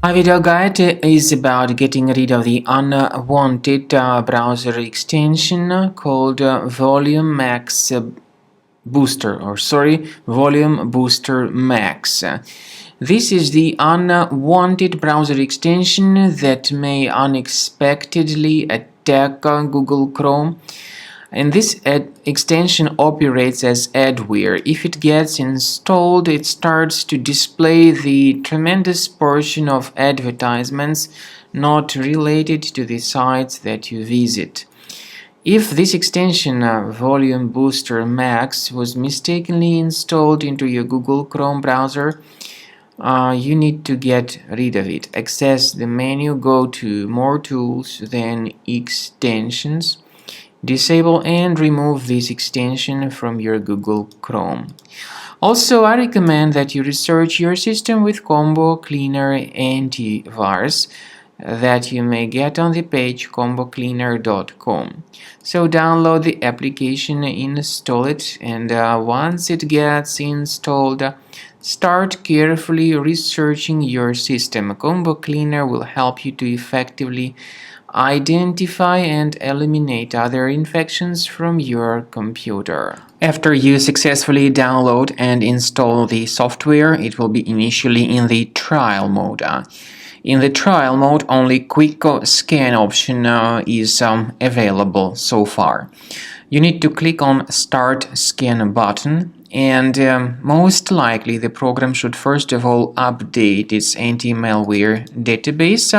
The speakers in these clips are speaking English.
Our video guide is about getting rid of the unwanted browser extension called Volume Max Volume Booster Max. This is the unwanted browser extension that may unexpectedly attack Google Chrome. And this extension operates as adware. If it gets installed, it starts to display the tremendous portion of advertisements not related to the sites that you visit. If this extension, Volume Booster Max, was mistakenly installed into your Google Chrome browser, you need to get rid of it. Access the menu, go to More Tools, then Extensions. Disable and remove this extension from your Google Chrome. Also, I recommend that you research your system with Combo Cleaner Antivirus that you may get on the page combocleaner.com. So download the application, install it, and once it gets installed, start carefully researching your system. Combo Cleaner will help you to effectively identify and eliminate other infections from your computer. After you successfully download and install the software, it will be initially in the trial mode. In the trial mode, only quick scan option is available so far. You need to click on Start Scan button, and most likely the program should first of all update its anti-malware database,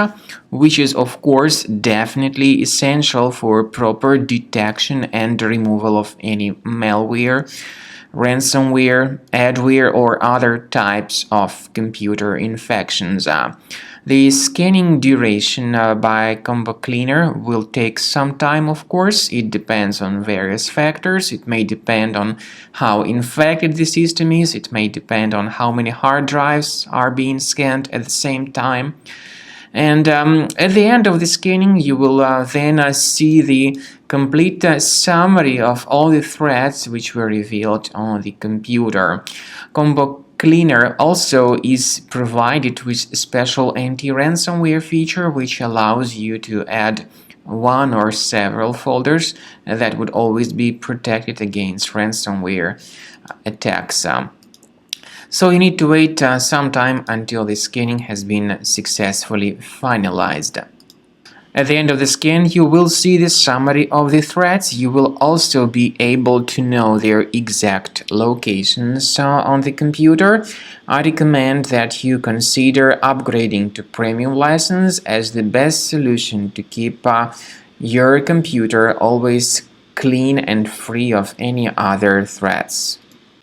which is of course definitely essential for proper detection and removal of any malware, ransomware, adware, or other types of computer infections. The scanning duration by Combo Cleaner will take some time, of course. It depends on various factors. It may depend on how infected the system is. It may depend on how many hard drives are being scanned at the same time. And at the end of the scanning, you will then see the complete summary of all the threats which were revealed on the computer. Combo Cleaner also is provided with a special anti-ransomware feature which allows you to add one or several folders that would always be protected against ransomware attacks. So you need to wait some time until the scanning has been successfully finalized. At the end of the scan, you will see the summary of the threats. You will also be able to know their exact locations on the computer. I recommend that you consider upgrading to premium license as the best solution to keep your computer always clean and free of any other threats.